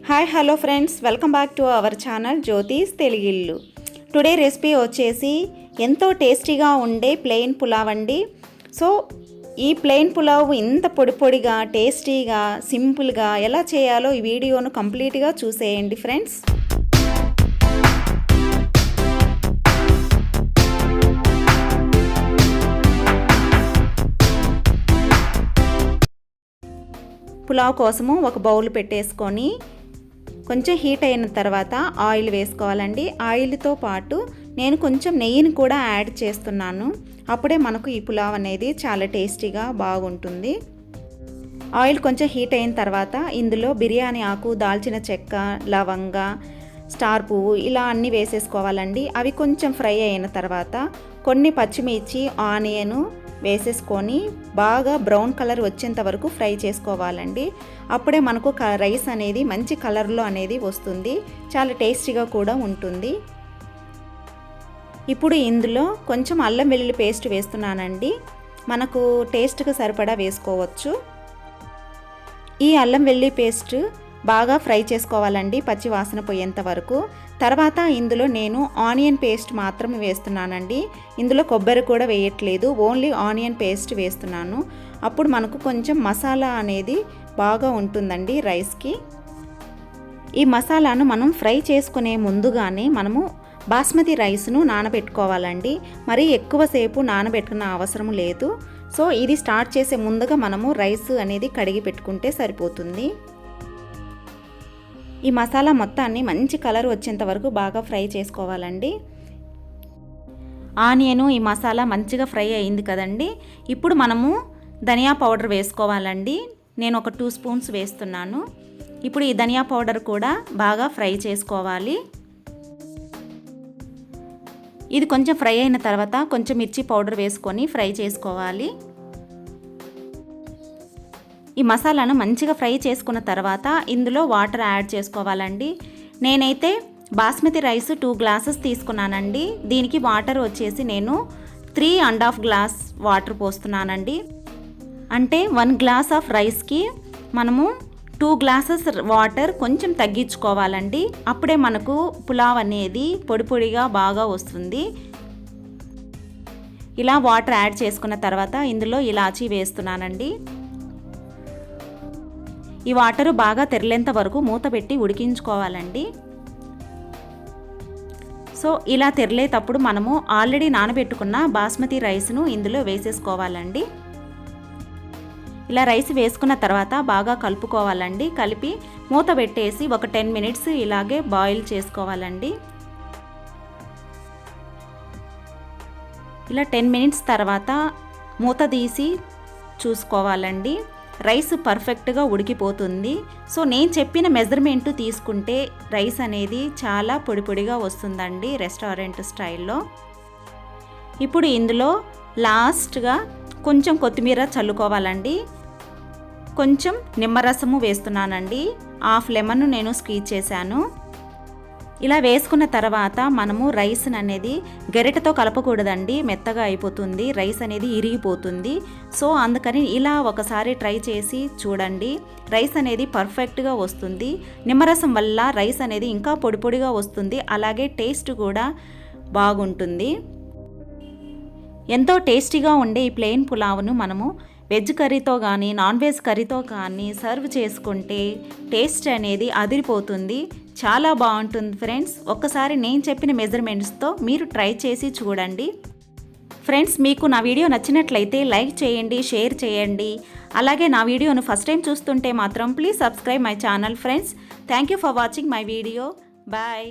Hi hello friends, welcome back to our channel జ్యోతిస్ Telugillu. Today recipe వచ్చేసి ఎంతో టేస్టీగా ఉండే ప్లెయిన్ పులావ్ అండి. సో ఈ ప్లెయిన్ పులావ్ ఇంత పొడి పొడిగా టేస్టీగా సింపుల్గా ఎలా చేయాలో ఈ వీడియోను కంప్లీట్గా చూసేయండి ఫ్రెండ్స్. పులావ్ కోసము ఒక బౌల్ పెట్టేసుకొని కొంచెం హీట్ అయిన తర్వాత ఆయిల్ వేసుకోవాలండి. ఆయిల్తో పాటు నేను కొంచెం నెయ్యిని కూడా యాడ్ చేస్తున్నాను. అప్పుడే మనకు ఈ పులావ్ అనేది చాలా టేస్టీగా బాగుంటుంది. ఆయిల్ కొంచెం హీట్ అయిన తర్వాత ఇందులో బిర్యానీ ఆకు, దాల్చిన చెక్క, లవంగ, స్టార్ పువ్వు ఇలా అన్నీ వేసేసుకోవాలండి. అవి కొంచెం ఫ్రై అయిన తర్వాత కొన్ని పచ్చిమిర్చి, ఆనియన్ వేసేసుకొని బాగా బ్రౌన్ కలర్ వచ్చేంత వరకు ఫ్రై చేసుకోవాలండి. అప్పుడే మనకు రైస్ అనేది మంచి కలర్లో అనేది వస్తుంది, చాలా టేస్టీగా కూడా ఉంటుంది. ఇప్పుడు ఇందులో కొంచెం అల్లం వెల్లుల్లి పేస్ట్ వేస్తున్నానండి. మనకు టేస్ట్కి సరిపడా వేసుకోవచ్చు. ఈ అల్లం వెల్లుల్లి పేస్ట్ బాగా ఫ్రై చేసుకోవాలండి, పచ్చి వాసన పోయేంత వరకు. తర్వాత ఇందులో నేను ఆనియన్ పేస్ట్ మాత్రమే వేస్తున్నానండి. ఇందులో కొబ్బరి కూడా వేయట్లేదు, ఓన్లీ ఆనియన్ పేస్ట్ వేస్తున్నాను. అప్పుడు మనకు కొంచెం మసాలా అనేది బాగా ఉంటుందండి రైస్కి. ఈ మసాలాను మనం ఫ్రై చేసుకునే ముందుగానే మనము బాస్మతి రైస్ను నానబెట్టుకోవాలండి. మరి ఎక్కువసేపు నానబెట్టుకున్న అవసరం లేదు. సో ఇది స్టార్ట్ చేసే ముందుగా మనము రైస్ అనేది కడిగి పెట్టుకుంటే సరిపోతుంది. ఈ మసాలా మొత్తాన్ని మంచి కలర్ వచ్చేంత వరకు బాగా ఫ్రై చేసుకోవాలండి. ఆనియను ఈ మసాలా మంచిగా ఫ్రై అయింది కదండి. ఇప్పుడు మనము ధనియా పౌడర్ వేసుకోవాలండి. నేను ఒక 2 స్పూన్స్ వేస్తున్నాను. ఇప్పుడు ఈ ధనియా పౌడర్ కూడా బాగా ఫ్రై చేసుకోవాలి. ఇది కొంచెం ఫ్రై అయిన తర్వాత కొంచెం మిర్చి పౌడర్ వేసుకొని ఫ్రై చేసుకోవాలి. ఈ మసాలాను మంచిగా ఫ్రై చేసుకున్న తర్వాత ఇందులో వాటర్ యాడ్ చేసుకోవాలండి. నేనైతే బాస్మతి రైస్ 2 గ్లాసెస్ తీసుకున్నానండి. దీనికి వాటర్ వచ్చేసి నేను 3.5 గ్లాస్ వాటర్ పోస్తున్నానండి. అంటే 1 గ్లాస్ ఆఫ్ రైస్కి మనము 2 గ్లాసెస్ వాటర్ కొంచెం తగ్గించుకోవాలండి. అప్పుడే మనకు పులావ్ అనేది పొడి పొడిగా బాగా వస్తుంది. ఇలా వాటర్ యాడ్ చేసుకున్న తర్వాత ఇందులో ఇలాచీ వేస్తున్నానండి. ఈ వాటర్ బాగా తెరలేంత వరకు మూత పెట్టి ఉడికించుకోవాలండి. సో ఇలా తెరలేటప్పుడు మనము ఆల్రెడీ నానబెట్టుకున్న బాస్మతి రైస్ను ఇందులో వేసేసుకోవాలండి. ఇలా రైస్ వేసుకున్న తర్వాత బాగా కలుపుకోవాలండి. కలిపి మూత పెట్టేసి ఒక 10 మినిట్స్ ఇలాగే బాయిల్ చేసుకోవాలండి. ఇలా 10 మినిట్స్ తర్వాత మూత తీసి చూసుకోవాలండి. రైస్ పర్ఫెక్ట్గా ఉడికిపోతుంది. సో నేను చెప్పిన మెజర్మెంట్ తీసుకుంటే రైస్ అనేది చాలా పొడి పొడిగా వస్తుందండి రెస్టారెంట్ స్టైల్లో. ఇప్పుడు ఇందులో లాస్ట్గా కొంచెం కొత్తిమీర చల్లుకోవాలండి. కొంచెం నిమ్మరసము వేస్తున్నానండి. 1/2 లెమన్ నేను స్క్వీజ్ చేశాను. ఇలా వేసుకున్న తర్వాత మనము రైస్ అనేది గరిటెతో కలపకూడదండి, మెత్తగా అయిపోతుంది, రైస్ అనేది ఇరిగిపోతుంది. సో అందుకని ఇలా ఒకసారి ట్రై చేసి చూడండి, రైస్ అనేది పర్ఫెక్ట్గా వస్తుంది. నిమ్మరసం వల్ల రైస్ అనేది ఇంకా పొడి పొడిగా వస్తుంది, అలాగే టేస్ట్ కూడా బాగుంటుంది. ఎంతో టేస్టీగా ఉండే ఈ ప్లెయిన్ పులావ్ను మనము వెజ్ కర్రీతో కానీ నాన్ వెజ్ కర్రీతో కానీ సర్వ్ చేసుకుంటే టేస్ట్ అనేది అదిరిపోతుంది, చాలా బాగుంటుంది ఫ్రెండ్స్. ఒక్కసారి నేను చెప్పిన మెజర్మెంట్స్తో మీరు ట్రై చేసి చూడండి. ఫ్రెండ్స్, మీకు నా వీడియో నచ్చినట్లయితే లైక్ చేయండి, షేర్ చేయండి. అలాగే నా వీడియోను ఫస్ట్ టైం చూస్తుంటే మాత్రం please subscribe my channel friends. Thank you for watching my video. Bye.